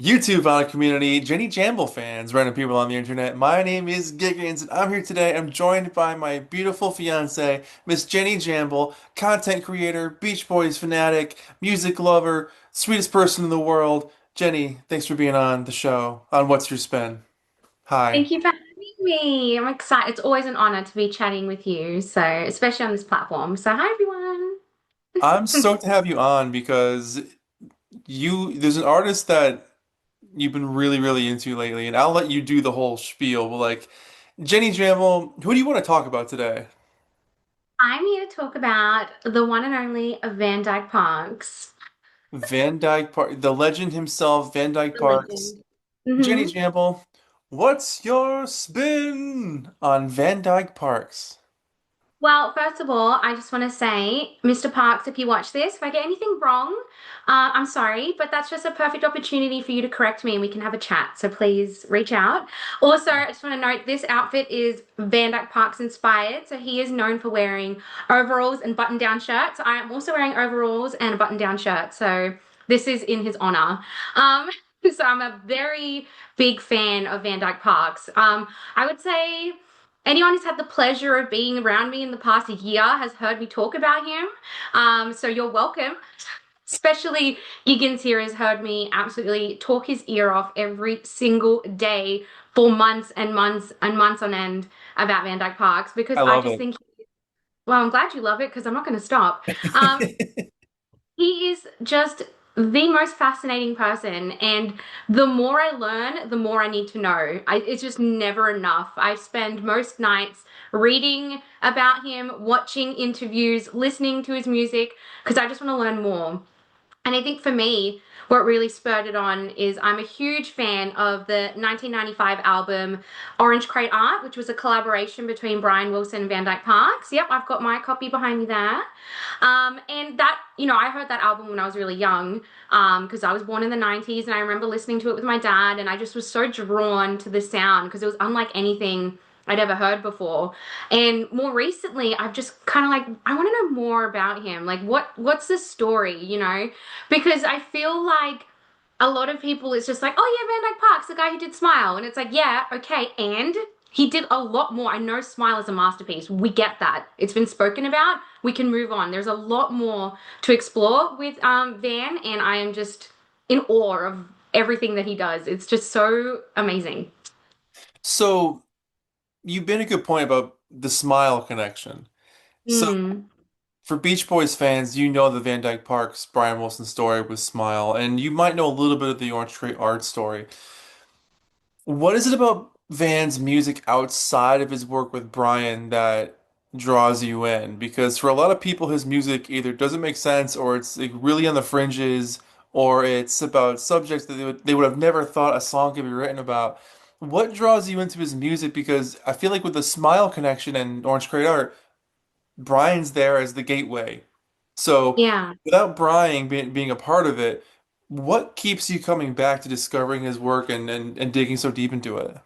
YouTube community, Jenny Jamball fans, random people on the internet. My name is Giggens, and I'm here today. I'm joined by my beautiful fiance, Miss Jenny Jamball, content creator, Beach Boys fanatic, music lover, sweetest person in the world. Jenny, thanks for being on the show on What's Your Spin. Hi. Thank you for having me. I'm excited. It's always an honor to be chatting with you, so especially on this platform. So hi everyone. I'm stoked to have you on because there's an artist that you've been really into lately, and I'll let you do the whole spiel, but like Jenny Jamball, who do you want to talk about today? I'm here to talk about the one and only Van Dyke Parks, Van Dyke Park, the legend himself, Van Dyke the Parks. legend. Jenny hmm Jamble, what's your spin on Van Dyke Parks? Well, first of all, I just want to say, Mr. Parks, if you watch this, if I get anything wrong, I'm sorry, but that's just a perfect opportunity for you to correct me and we can have a chat. So please reach out. Also, I just want to note this outfit is Van Dyke Parks inspired. So he is known for wearing overalls and button-down shirts. I am also wearing overalls and a button-down shirt. So this is in his honor. Um, so I'm a very big fan of Van Dyke Parks. I would say. Anyone who's had the pleasure of being around me in the past year has heard me talk about him. So you're welcome. Especially Giggens here has heard me absolutely talk his ear off every single day for months and months and months on end about Van Dyke Parks because I I love just it. think, well, I'm glad you love it because I'm not going to stop. Um, he is just the most fascinating person, and the more I learn, the more I need to know. It's just never enough. I spend most nights reading about him, watching interviews, listening to his music, because I just want to learn more. And I think for me, what really spurred it on is I'm a huge fan of the 1995 album Orange Crate Art, which was a collaboration between Brian Wilson and Van Dyke Parks. Yep, I've got my copy behind me there. And that, I heard that album when I was really young, because I was born in the 90s and I remember listening to it with my dad and I just was so drawn to the sound because it was unlike anything I'd ever heard before. And more recently, I've just kind of like I want to know more about him. Like what's the story? Because I feel like a lot of people it's just like, oh yeah, Van Dyke Park's the guy who did Smile, and it's like, yeah, okay, and he did a lot more. I know Smile is a masterpiece. We get that. It's been spoken about. We can move on. There's a lot more to explore with Van, and I am just in awe of everything that he does. It's just so amazing. So, you've been a good point about the Smile connection. So, Mm. for Beach Boys fans, you know the Van Dyke Parks Brian Wilson story with Smile, and you might know a little bit of the Orange Tree Art story. What is it about Van's music outside of his work with Brian that draws you in? Because for a lot of people, his music either doesn't make sense or it's like really on the fringes or it's about subjects that they would have never thought a song could be written about. What draws you into his music? Because I feel like with the Smile Connection and Orange Crate Art, Brian's there as the gateway. So Yeah. without Brian being a part of it, what keeps you coming back to discovering his work and digging so deep into it?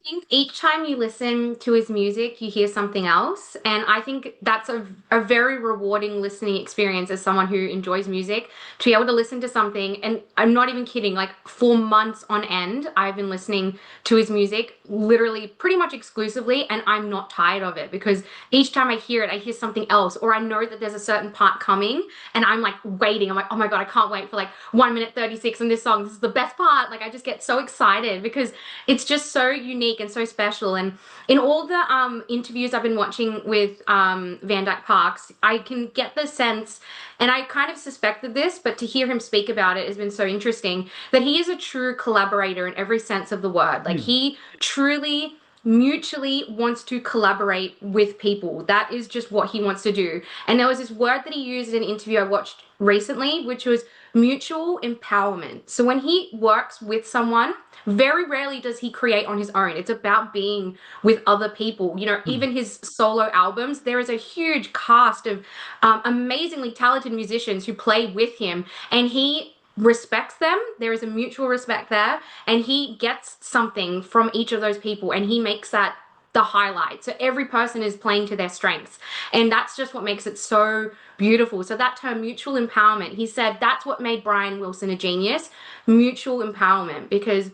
Think each time you listen to his music, you hear something else. And I think that's a very rewarding listening experience as someone who enjoys music to be able to listen to something. And I'm not even kidding, like for months on end, I've been listening to his music literally pretty much exclusively. And I'm not tired of it because each time I hear it, I hear something else, or I know that there's a certain part coming and I'm like waiting. I'm like, oh my God, I can't wait for like 1 minute 36 in this song. This is the best part. Like I just get so excited because it's just so unique and so special. And in all the interviews I've been watching with Van Dyke Parks, I can get the sense, and I kind of suspected this, but to hear him speak about it has been so interesting that he is a true collaborator in every sense of the word. Like Hmm. he truly mutually wants to collaborate with people. That is just what he wants to do. And there was this word that he used in an interview I watched recently, which was mutual empowerment. So when he works with someone, very rarely does he create on his own. It's about being with other people. Hmm. Even his solo albums, there is a huge cast of amazingly talented musicians who play with him, and he respects them. There is a mutual respect there, and he gets something from each of those people, and he makes that the highlight. So every person is playing to their strengths. And that's just what makes it so beautiful. So that term mutual empowerment, he said that's what made Brian Wilson a genius, mutual empowerment, because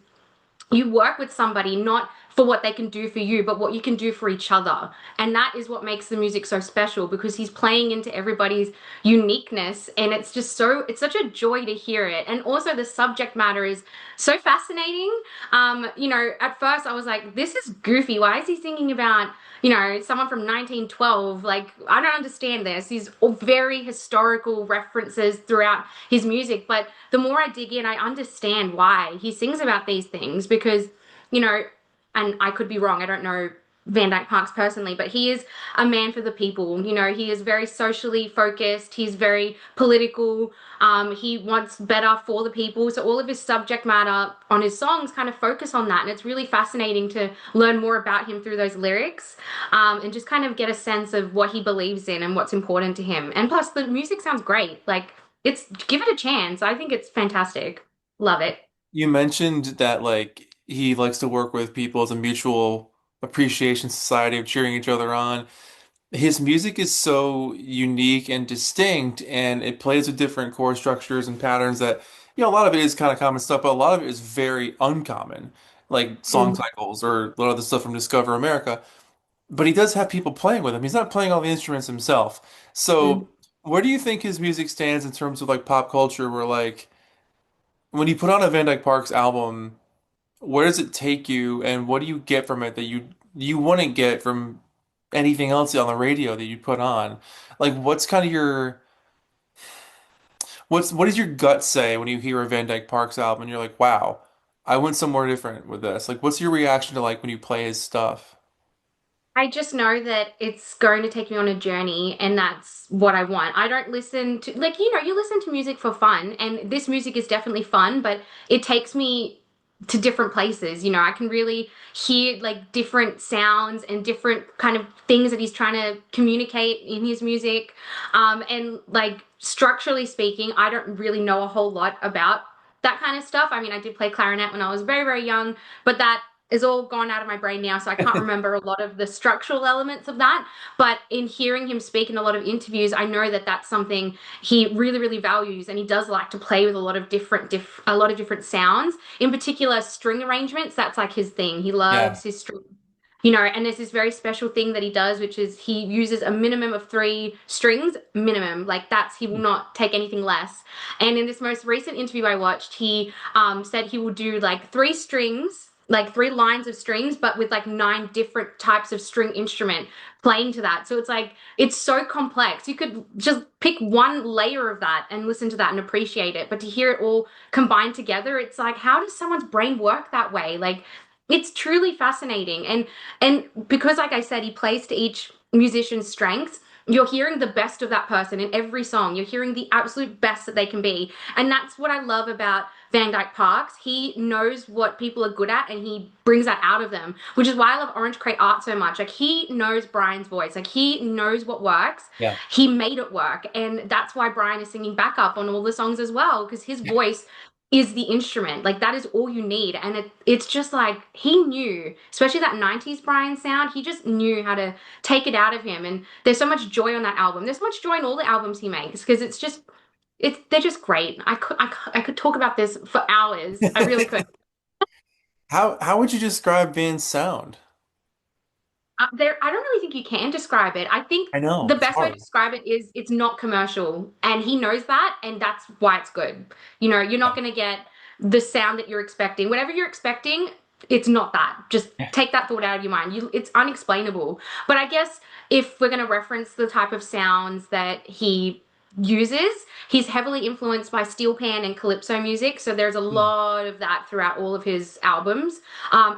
you work with somebody not for what they can do for you, but what you can do for each other. And that is what makes the music so special because he's playing into everybody's uniqueness. And it's just so, it's such a joy to hear it. And also, the subject matter is so fascinating. At first I was like, this is goofy. Why is he singing about, someone from 1912? Like, I don't understand this. These all very historical references throughout his music. But the more I dig in, I understand why he sings about these things because, you know, and I could be wrong. I don't know Van Dyke Parks personally, but he is a man for the people. He is very socially focused. He's very political. He wants better for the people. So all of his subject matter on his songs kind of focus on that. And it's really fascinating to learn more about him through those lyrics, and just kind of get a sense of what he believes in and what's important to him. And plus, the music sounds great. Like, give it a chance. I think it's fantastic. Love it. You mentioned that like he likes to work with people as a mutual appreciation society of cheering each other on. His music is so unique and distinct, and it plays with different chord structures and patterns that, a lot of it is kind of common stuff, but a lot of it is very uncommon, like song Mm, titles or a lot of the stuff from Discover America. But he does have people playing with him. He's not playing all the instruments himself. mm. So, where do you think his music stands in terms of like pop culture, where like when you put on a Van Dyke Parks album, where does it take you and what do you get from it that you wouldn't get from anything else on the radio that you put on? Like what's kind of your what does your gut say when you hear a Van Dyke Parks album and you're like, wow, I went somewhere different with this. Like what's your reaction to like when you play his stuff? I just know that it's going to take me on a journey, and that's what I want. I don't listen to, like, you listen to music for fun, and this music is definitely fun, but it takes me to different places. I can really hear like different sounds and different kind of things that he's trying to communicate in his music. And like structurally speaking, I don't really know a whole lot about that kind of stuff. I mean, I did play clarinet when I was very, very young, but that is all gone out of my brain now, so I can't remember a lot of the structural elements of that. But in hearing him speak in a lot of interviews, I know that that's something he really, really values, and he does like to play with a lot of a lot of different sounds. In particular, string arrangements. That's like his thing. He Yeah. loves his string. And there's this very special thing that he does, which is he uses a minimum of three strings, minimum. Like he will not take anything less. And in this most recent interview I watched, he said he will do like three strings, like three lines of strings, but with like nine different types of string instrument playing to that. So it's like, it's so complex. You could just pick one layer of that and listen to that and appreciate it. But to hear it all combined together, it's like, how does someone's brain work that way? Like, it's truly fascinating. And because like I said, he plays to each musician's strengths. You're hearing the best of that person in every song. You're hearing the absolute best that they can be. And that's what I love about Van Dyke Parks. He knows what people are good at and he brings that out of them, which is why I love Orange Crate Art so much. Like he knows Brian's voice. Like he knows what works. Yeah. He made it work. And that's why Brian is singing backup on all the songs as well, because his voice is the instrument. Like that is all you need. And it's just like he knew, especially that 90s Brian sound, he just knew how to take it out of him. And there's so much joy on that album. There's so much joy in all the albums he makes because they're just great. I could talk about this for hours. I really could. How would you describe Van's sound? I don't really think you can describe it. I think I know, the it's best way to hard. describe it is it's not commercial, and he knows that, and that's why it's good. You're not going to get the sound that you're expecting. Whatever you're expecting, it's not that. Just Yeah. take that thought out of your mind. It's unexplainable. But I guess if we're going to reference the type of sounds that he uses, he's heavily influenced by steel pan and calypso music. So there's a Hmm. lot of that throughout all of his albums.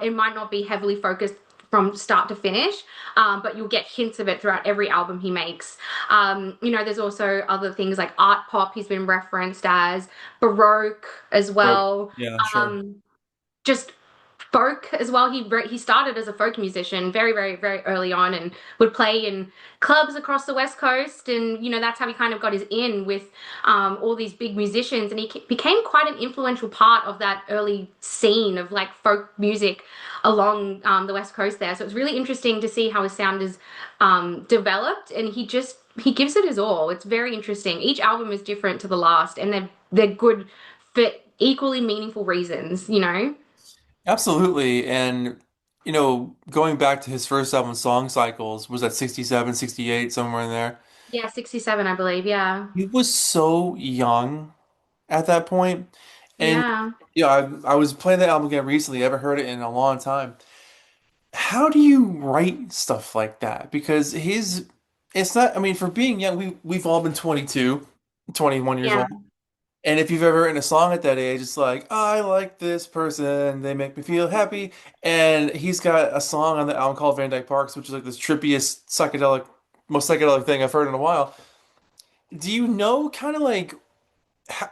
It might not be heavily focused from start to finish, but you'll get hints of it throughout every album he makes. There's also other things like art pop he's been referenced as, baroque as Broke. well. Yeah, sure. Um, just folk as well. He started as a folk musician very, very, very early on and would play in clubs across the West Coast. And, that's how he kind of got his in with all these big musicians. And he became quite an influential part of that early scene of like folk music along the West Coast there. So it's really interesting to see how his sound is developed. And he gives it his all. It's very interesting. Each album is different to the last, and they're good for equally meaningful reasons. Absolutely. And, going back to his first album, Song Cycles, was that 67, 68, somewhere in there? Yeah, 67, I believe. Yeah. He was so young at that point. And, Yeah. I was playing that album again recently. I haven't heard it in a long time. How do you write stuff like that? Because it's not, I mean, for being young, we've all been 22, 21 years Yeah. old. And if you've ever written a song at that age, it's like, I like this person, they make me feel happy. And he's got a song on the album called Van Dyke Parks, which is like this trippiest most psychedelic thing I've heard in a while. Do you know kind of like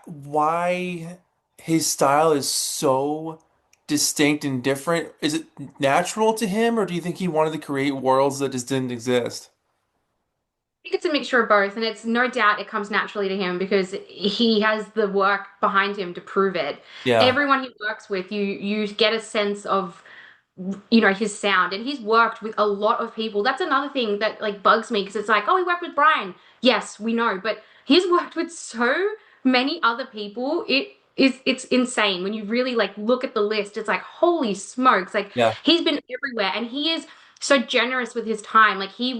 why his style is so distinct and different? Is it natural to him, or do you think he wanted to create worlds that just didn't exist? Think it's a mixture of both, and it's no doubt it comes naturally to him because he has the work behind him to prove it. Yeah, Everyone he works with, you get a sense of his sound, and he's worked with a lot of people. That's another thing that like bugs me because it's like, oh, he worked with Brian. Yes, we know, but he's worked with so many other people. It's insane when you really like look at the list. It's like, holy smokes, like yeah, he's been everywhere, and he is so generous with his time. Like he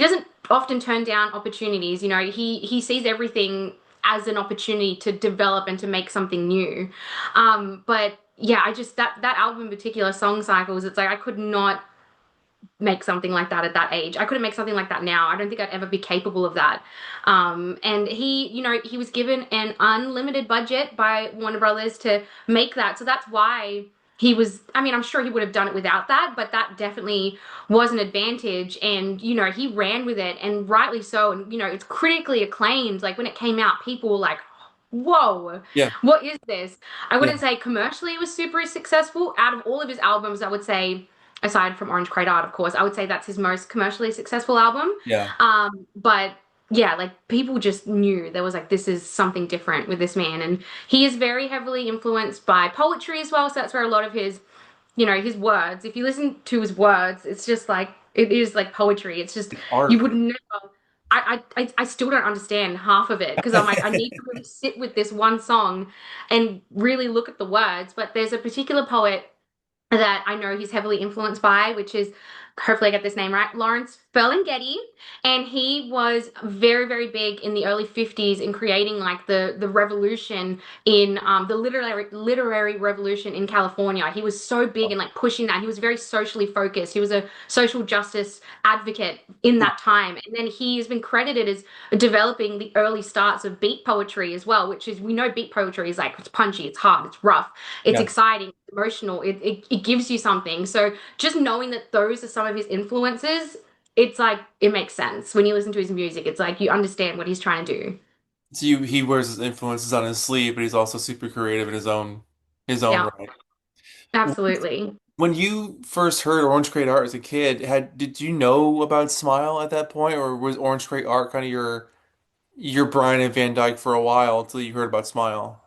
doesn't often turn down opportunities. He sees everything as an opportunity to develop and to make something new. But yeah, I just that album in particular, Song Cycles, it's like I could not make something like that at that age. I couldn't make something like that now. I don't think I'd ever be capable of that. And he was given an unlimited budget by Warner Brothers to make that. So that's why I mean, I'm sure he would have done it without that, but that definitely was an advantage. And, he ran with it and rightly so. And, it's critically acclaimed. Like when it came out, people were like, whoa, yeah, what is this? I yeah, wouldn't say commercially it was super successful. Out of all of his albums, I would say aside from Orange Crate Art, of course, I would say that's his most commercially successful album. yeah. But yeah, like people just knew there was like this is something different with this man, and he is very heavily influenced by poetry as well. So that's where a lot of his words. If you listen to his words, it's just like it is like poetry. It's just It's you art. would never. I still don't understand half of it because I'm like I need to really sit with this one song and really look at the words. But there's a particular poet that I know he's heavily influenced by, which is hopefully I get this name right, Lawrence Ferlinghetti. And he was very, very big in the early 50s in creating like the revolution in the literary revolution in California. He was so big in like pushing that. He was very socially focused. He was a social justice advocate in that time. And then he has been credited as developing the early starts of beat poetry as well, which is we know beat poetry is like it's punchy, it's hard, it's rough, it's Yeah. exciting, emotional. It gives you something. So just knowing that those are some of his influences, it's like it makes sense when you listen to his music. It's like you understand what he's trying to do. So he wears his influences on his sleeve, but he's also super creative in his own Yeah, right. absolutely. When you first heard Orange Crate Art as a kid, did you know about Smile at that point, or was Orange Crate Art kind of your Brian and Van Dyke for a while until you heard about Smile?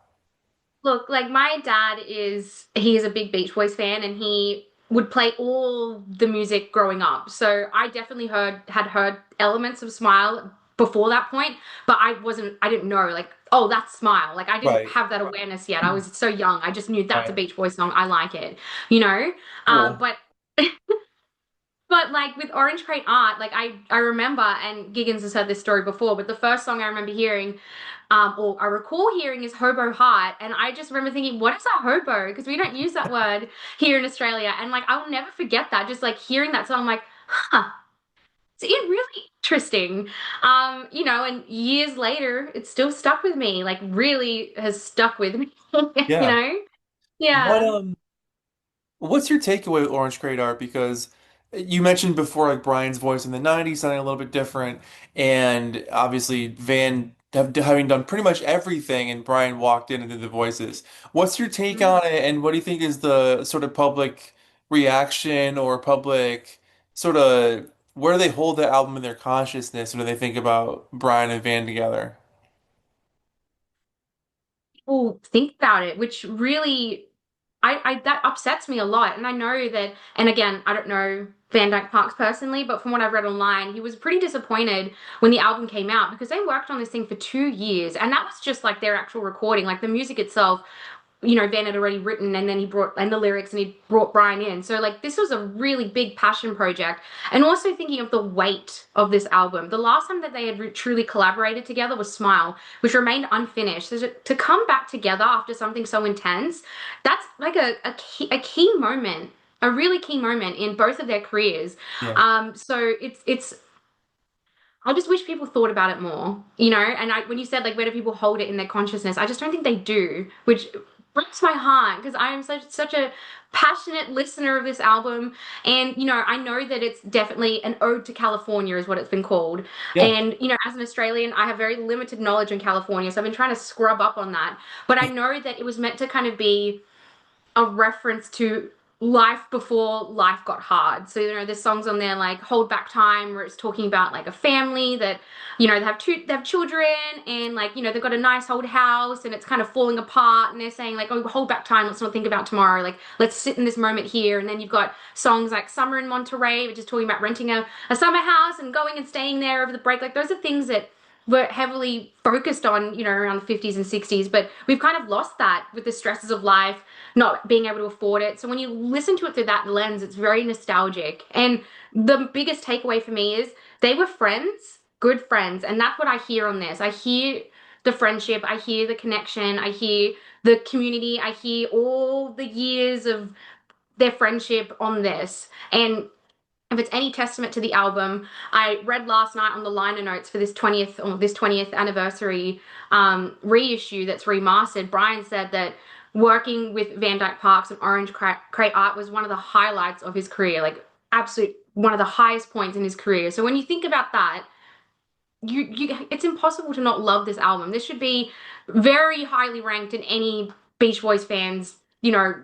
Look, like my dad he is a big Beach Boys fan and he would play all the music growing up. So I definitely had heard elements of Smile before that point, but I didn't know like, oh, that's Smile. Like I didn't Right. have that awareness yet. I was so young. I just knew that's a Right. Beach Boys song. I like it, you know? Cool. But But like with Orange Crate Art, like I remember, and Giggins has heard this story before, but the first song I remember hearing, or I recall hearing is Hobo Heart, and I just remember thinking, what is a hobo? Because we don't use that word here in Australia, and like I'll never forget that. Just like hearing that song, I'm like, huh, it's really interesting. And years later, it's still stuck with me. Like really has stuck with me. you Yeah. know? What Yeah. what's your takeaway with Orange Crate Art? Because you mentioned before like Brian's voice in the 90s sounding a little bit different, and obviously having done pretty much everything, and Brian walked in and did the voices. What's your take Mm. on it, and what do you think is the sort of public reaction or public sort of where do they hold the album in their consciousness when they think about Brian and Van together? People think about it, which really I that upsets me a lot. And I know that, and again, I don't know Van Dyke Parks personally, but from what I've read online, he was pretty disappointed when the album came out because they worked on this thing for 2 years, and that was just like their actual recording, like the music itself. Van had already written and then he brought and the lyrics and he brought Brian in. So like this was a really big passion project. And also thinking of the weight of this album. The last time that they had truly collaborated together was Smile, which remained unfinished. So to come back together after something so intense, that's like a key moment, a really key moment in both of their careers. Yeah. So it's I just wish people thought about it more, And when you said like where do people hold it in their consciousness, I just don't think they do, which breaks my heart because I am such a passionate listener of this album, and I know that it's definitely an ode to California, is what it's been called. Yeah. And as an Australian, I have very limited knowledge in California, so I've been trying to scrub up on that. But I know that it was meant to kind of be a reference to life before life got hard. So, there's songs on there like Hold Back Time where it's talking about like a family that, they have children and like, they've got a nice old house and it's kind of falling apart and they're saying like, oh, hold back time, let's not think about tomorrow. Like, let's sit in this moment here. And then you've got songs like Summer in Monterey, which is talking about renting a summer house and going and staying there over the break. Like those are things that were heavily focused on, around the 50s and 60s, but we've kind of lost that with the stresses of life, not being able to afford it. So when you listen to it through that lens, it's very nostalgic. And the biggest takeaway for me is they were friends, good friends, and that's what I hear on this. I hear the friendship, I hear the connection, I hear the community, I hear all the years of their friendship on this. And if it's any testament to the album, I read last night on the liner notes for this 20th anniversary reissue that's remastered. Brian said that working with Van Dyke Parks and Orange Crate Art was one of the highlights of his career, like absolute one of the highest points in his career. So when you think about that, it's impossible to not love this album. This should be very highly ranked in any Beach Boys fans,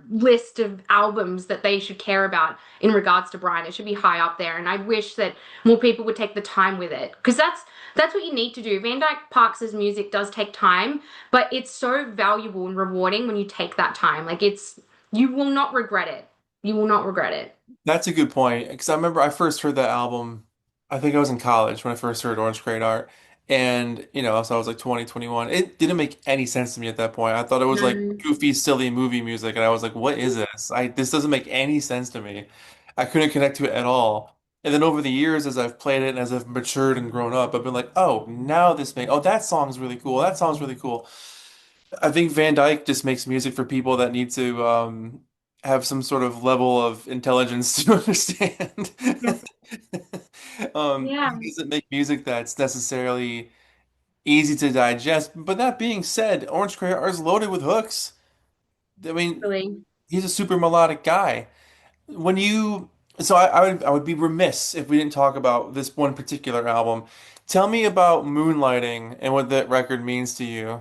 list of albums that they should care about in regards to Brian. It should be high up there, and I wish that more people would take the time with it because that's what you need to do. Van Dyke Parks' music does take time, but it's so valuable and rewarding when you take that time. Like you will not regret it. You will not regret it. That's a good point because I remember I first heard that album. I think I was in college when I first heard Orange Crate Art, and so I was like 20, 21. It didn't make any sense to me at that point. I thought it was like No. goofy, silly movie music, and I was like, "What is this? This doesn't make any sense to me." I couldn't connect to it at all. And then over the years, as I've played it and as I've matured and grown up, I've been like, "Oh, now this make oh that song's really cool. That song's really cool." I think Van Dyke just makes music for people that need to have some sort of level of intelligence to understand. Yeah, He doesn't make music that's necessarily easy to digest. But that being said, Orange Crayon is loaded with hooks. I mean, really. he's a super melodic guy. When you, so I would be remiss if we didn't talk about this one particular album. Tell me about Moonlighting and what that record means to you.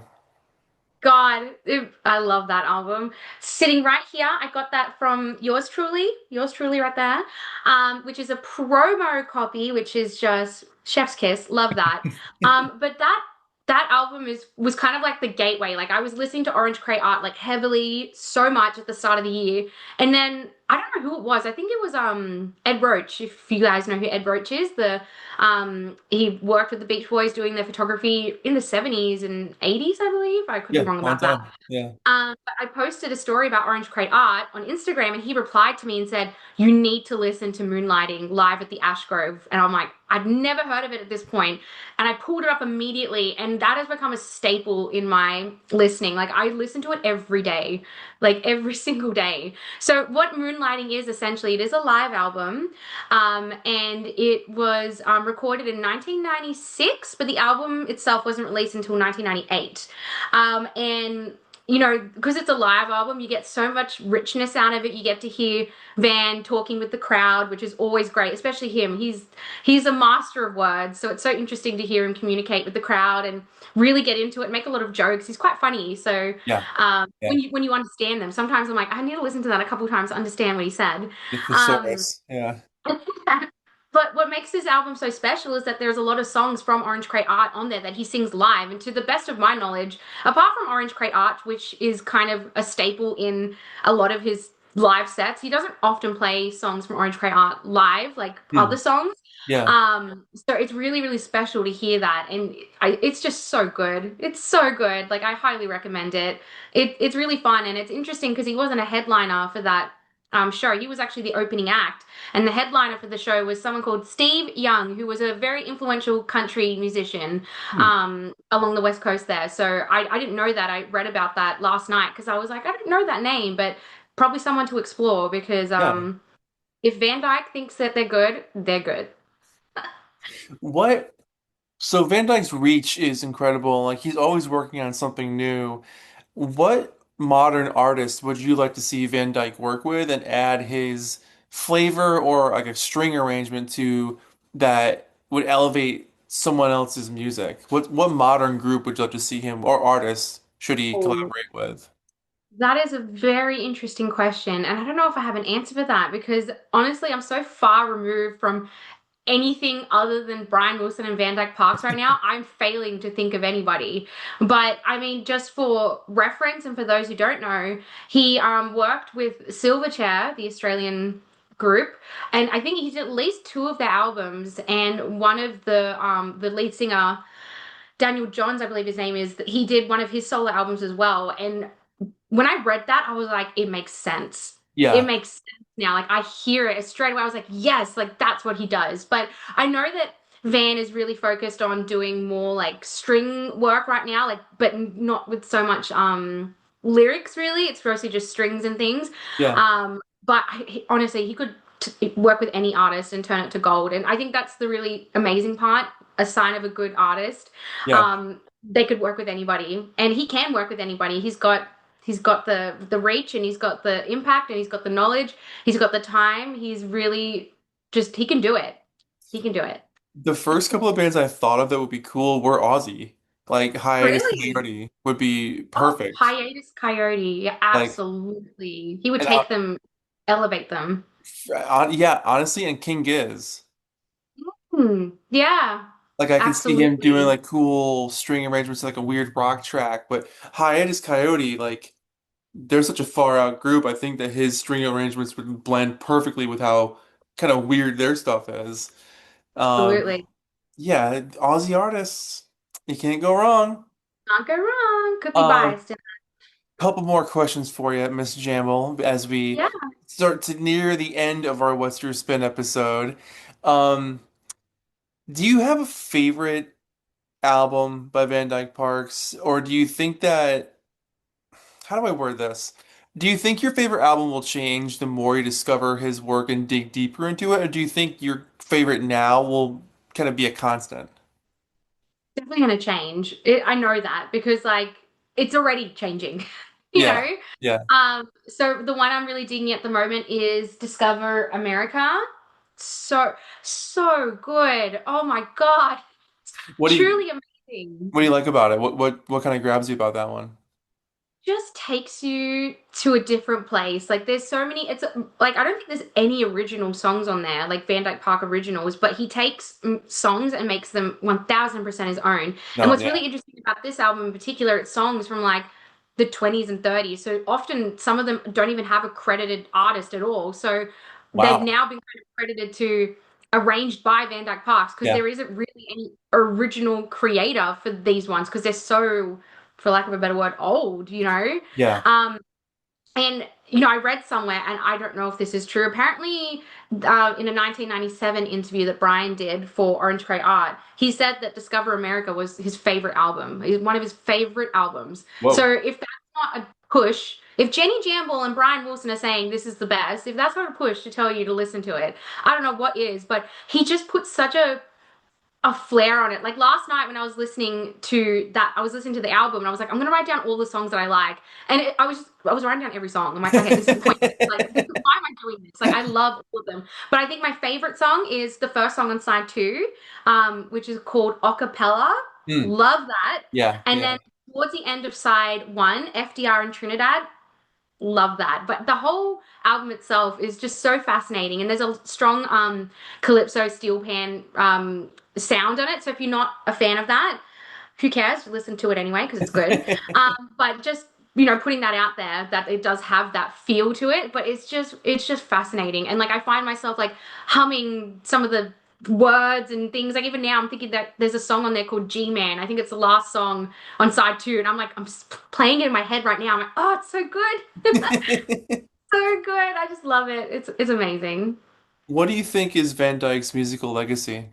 God, I love that album. Sitting right here, I got that from yours truly right there, which is a promo copy, which is just chef's kiss. Love that. But that album was kind of like the gateway. Like I was listening to Orange Crate Art like heavily so much at the start of the year, and then I don't know who it was. I think it was Ed Roach. If you guys know who Ed Roach is, the he worked with the Beach Boys doing their photography in the 70s and 80s, I believe. I could be Yeah, wrong long about that. time. Yeah. But I posted a story about Orange Crate Art on Instagram, and he replied to me and said, "You need to listen to Moonlighting live at the Ash Grove." And I'm like, I'd never heard of it at this point, and I pulled it up immediately, and that has become a staple in my listening. Like I listen to it every day, like every single day. So what Moonlighting is essentially, it is a live album, and it was recorded in 1996, but the album itself wasn't released until 1998, and because it's a live album, you get so much richness out of it. You get to hear Van talking with the crowd, which is always great, especially him. He's a master of words, so it's so interesting to hear him communicate with the crowd and really get into it, make a lot of jokes. He's quite funny. So Yeah. Yeah. when you understand them, sometimes I'm like, I need to listen to that a couple times to understand what he said. The Um, thesaurus. Yeah. But what makes this album so special is that there's a lot of songs from Orange Crate Art on there that he sings live. And to the best of my knowledge, apart from Orange Crate Art, which is kind of a staple in a lot of his live sets, he doesn't often play songs from Orange Crate Art live, like Hmm. other songs. Yeah. So it's really, really special to hear that. And it's just so good. It's so good. Like, I highly recommend it. It's really fun. And it's interesting because he wasn't a headliner for that show. He was actually the opening act. And the headliner for the show was someone called Steve Young, who was a very influential country musician Hmm. along the West Coast there. So I didn't know that. I read about that last night because I was like, I don't know that name, but probably someone to explore because Yeah. if Van Dyke thinks that they're good, they're good. What? So Van Dyke's reach is incredible. Like he's always working on something new. What modern artist would you like to see Van Dyke work with and add his flavor or like a string arrangement to that would elevate someone else's music? What modern group would you like to see him or artist should he Oh, collaborate with? that is a very interesting question. And I don't know if I have an answer for that because honestly, I'm so far removed from anything other than Brian Wilson and Van Dyke Parks right now. I'm failing to think of anybody. But I mean, just for reference and for those who don't know, he worked with Silverchair, the Australian group, and I think he did at least two of their albums. And one of the lead singer, Daniel Johns, I believe his name is, he did one of his solo albums as well. And when I read that, I was like, it makes sense. It Yeah, makes sense now. Like I hear it straight away. I was like, yes, like that's what he does. But I know that Van is really focused on doing more like string work right now, like but not with so much lyrics really. It's mostly just strings and things. yeah, But honestly, he could work with any artist and turn it to gold. And I think that's the really amazing part, a sign of a good artist. yeah. They could work with anybody, and he can work with anybody. He's got the reach, and he's got the impact, and he's got the knowledge, he's got the time. He's really just he can do it. He can do it. The first couple of bands I thought of that would be cool were Aussie. Like Hiatus Really? Coyote would be Oh, perfect. hiatus coyote. Yeah, Like, absolutely. He would and take them, elevate them. yeah, honestly, and King Giz. Yeah, Like I could see him doing absolutely. like cool string arrangements, like a weird rock track. But Hiatus Coyote, like they're such a far out group. I think that his string arrangements would blend perfectly with how kind of weird their stuff is. Um, Absolutely. yeah, Aussie artists, you can't go wrong. Can't go wrong. Could be Um, biased. couple more questions for you, Miss Jambal, as we Yeah. start to near the end of our What's Your Spin episode. Um, do you have a favorite album by Van Dyke Parks, or do you think that, how do I word this? Do you think your favorite album will change the more you discover his work and dig deeper into it, or do you think your favorite now will kind of be a constant? Definitely going to change. I know that because like it's already changing, you Yeah, know. yeah. So the one I'm really digging at the moment is Discover America. So so good. Oh my God. What do you Truly amazing. what do you like about it? What kind of grabs you about that one? Just takes you to a different place. Like there's so many, it's like I don't think there's any original songs on there, like Van Dyke Park originals, but he takes songs and makes them 1000% his own. And No, what's yeah. really interesting about this album in particular, it's songs from like the 20s and 30s. So often some of them don't even have a credited artist at all. So they've Wow. now been kind of credited to arranged by Van Dyke Parks because Yeah. there isn't really any original creator for these ones because they're so, for lack of a better word, old, you know? Yeah. Um, and I read somewhere, and I don't know if this is true. Apparently, in a 1997 interview that Brian did for Orange Cray Art, he said that Discover America was his favorite album, one of his favorite albums. So Whoa. if that's not a push, if Jenny Jamball and Brian Wilson are saying this is the best, if that's not a push to tell you to listen to it, I don't know what is. But he just puts such a a flair on it. Like last night when I was listening to that, I was listening to the album and I was like, I'm gonna write down all the songs that I like. And I was writing down every song. I'm like, okay, this is pointless. Like, why am I doing this? Like, I love all of them. But I think my favorite song is the first song on side two, which is called Acapella. Hmm. Love that. Yeah, And yeah, then towards the end of side one, FDR and Trinidad. Love that. But the whole album itself is just so fascinating. And there's a strong calypso steel pan sound on it. So if you're not a fan of that, who cares? Listen to it anyway because it's good. But just putting that out there that it does have that feel to it, but it's just fascinating. And like I find myself like humming some of the words and things. Like even now I'm thinking that there's a song on there called G-Man. I think it's the last song on side two, and I'm like I'm playing it in my head right now. I'm like, oh, it's so good. So good. I just love it. It's amazing. What do you think is Van Dyke's musical legacy?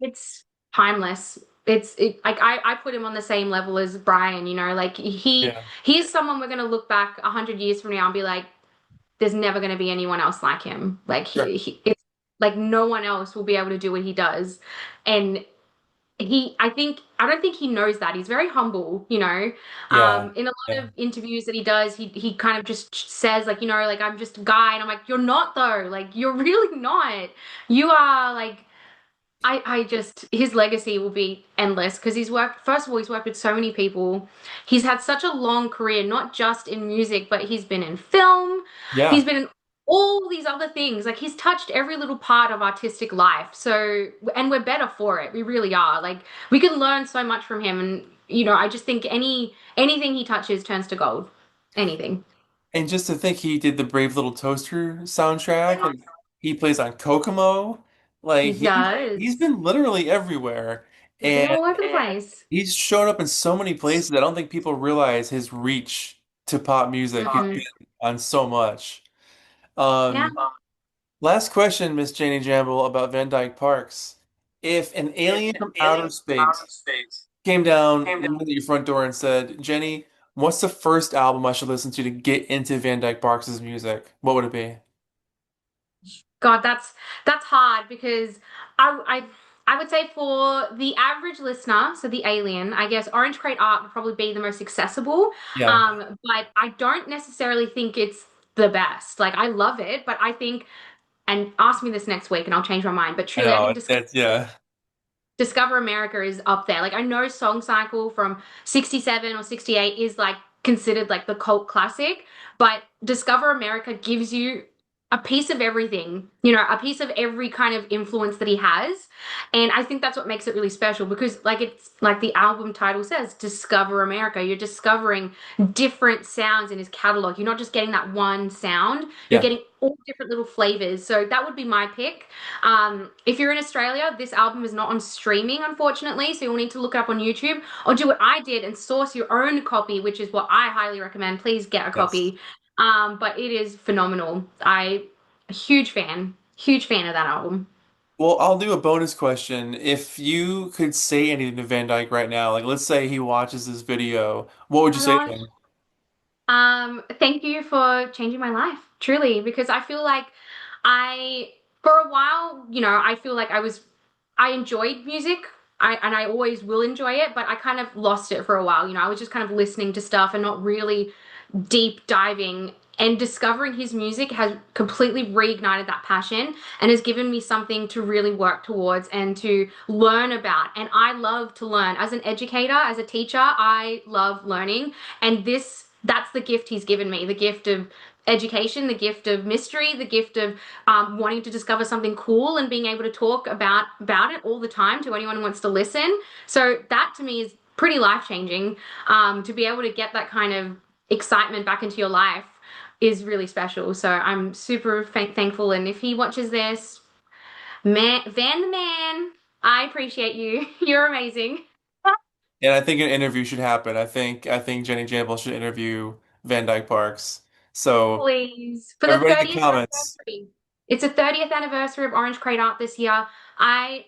It's timeless. Like I put him on the same level as Brian, like Yeah, he's someone we're gonna look back 100 years from now and be like, there's never gonna be anyone else like him. Like sure. it's like no one else will be able to do what he does. And I don't think he knows that. He's very humble, Yeah, In a lot yeah, of interviews that he does, he kind of just says like, like I'm just a guy, and I'm like, you're not though. Like you're really not. You are like I just his legacy will be endless because first of all, he's worked with so many people. He's had such a long career, not just in music, but he's been in film, he's yeah. been in all these other things. Like he's touched every little part of artistic life. So, and we're better for it. We really are. Like we can learn so much from him, and I just think anything he touches turns to gold. Anything. And just to think he did the Brave Little Toaster soundtrack, like he plays on Kokomo, like He he's does. been literally everywhere, He's been and all over the place. he's shown up in so many places. I don't think people realize his reach to pop music. He's Mm. been on so much. Yeah. Um, Last question, Miss Janie Jambal, about Van Dyke Parks. If an alien from outer space came down, knocked at your front door, and said, "Jenny, what's the first album I should listen to get into Van Dyke Parks' music?" What would it be? God, that's hard because I I would say for the average listener, so the alien, I guess Orange Crate Art would probably be the most accessible. Yeah, But I don't necessarily think it's the best. Like I love it, but I think, and ask me this next week and I'll change my mind. But I truly, I think know. That's yeah, Discover America is up there. Like I know Song Cycle from 67 or 68 is like considered like the cult classic, but Discover America gives you a piece of everything, a piece of every kind of influence that he has. And I think that's what makes it really special because like it's like the album title says, Discover America. You're discovering different sounds in his catalog. You're not just getting that one sound, you're yeah. getting all different little flavors. So that would be my pick. If you're in Australia, this album is not on streaming, unfortunately, so you'll need to look it up on YouTube or do what I did and source your own copy, which is what I highly recommend. Please get a Yes. copy. But it is phenomenal. Huge fan of that album. Well, I'll do a bonus question. If you could say anything to Van Dyke right now, like let's say he watches this video, what would you Oh say to my him? gosh. Thank you for changing my life, truly, because I feel like I, for a while, I feel like I enjoyed music. And I always will enjoy it, but I kind of lost it for a while. I was just kind of listening to stuff and not really deep diving, and discovering his music has completely reignited that passion and has given me something to really work towards and to learn about. And I love to learn. As an educator, as a teacher, I love learning. And that's the gift he's given me, the gift of education, the gift of mystery, the gift of wanting to discover something cool and being able to talk about it all the time to anyone who wants to listen. So that to me is pretty life changing. To be able to get that kind of excitement back into your life is really special. So I'm super thankful. And if he watches this, Van the man, I appreciate you. You're amazing. And I think an interview should happen. I think Jenny Jambal should interview Van Dyke Parks. So Please. For the everybody in the 30th comments, anniversary. It's a 30th anniversary of Orange Crate Art this year. I,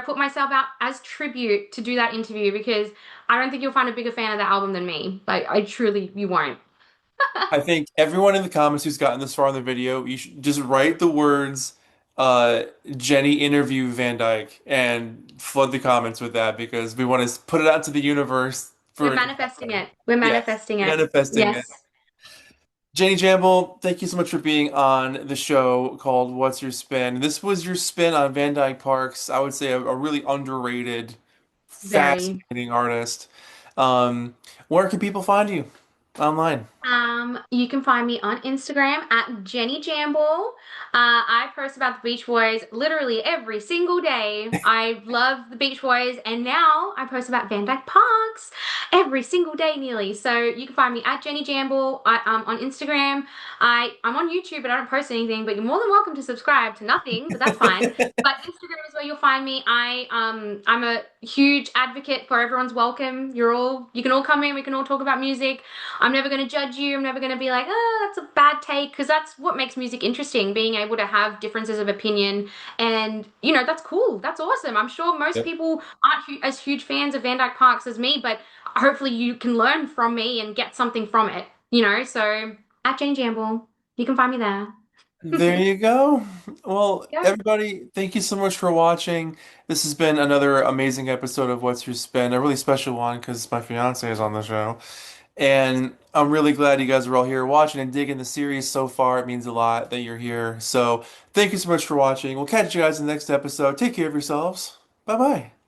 put myself out as tribute to do that interview because I don't think you'll find a bigger fan of the album than me. Like, I truly, you won't. I think everyone in the comments who's gotten this far in the video, you should just write the words uh, Jenny interview Van Dyke and flood the comments with that because we want to put it out to the universe We're for it to manifesting happen. it. We're Yes, manifesting it. manifesting it. Yes, Jenny Jamball, thank you so much for being on the show called What's Your Spin? This was your spin on Van Dyke Parks. I would say a really underrated, very. fascinating artist. Um, where can people find you online? You can find me on Instagram at Jenny Jamball. I post about the Beach Boys literally every single day. I love the Beach Boys, and now I post about Van Dyke Parks every single day nearly. So you can find me at Jenny Jamball on Instagram. I'm on YouTube, but I don't post anything. But you're more than welcome to subscribe to nothing, but that's fine. But Instagram is where you'll find me. I'm a huge advocate for everyone's welcome. You can all come in. We can all talk about music. I'm never going to judge you. I'm never going to be like, oh, that's a bad take, because that's what makes music interesting, being able to have differences of opinion. And, that's cool. That's awesome. I'm sure most Yep. people aren't as huge fans of Van Dyke Parks as me, but hopefully you can learn from me and get something from it. So at Jane Jamball, you can find me there. There you go. Well, Yep. everybody, thank you so much for watching. This has been another amazing episode of What's Your Spin, a really special one because my fiance is on the show. And I'm really glad you guys are all here watching and digging the series so far. It means a lot that you're here. So thank you so much for watching. We'll catch you guys in the next episode. Take care of yourselves. Bye bye.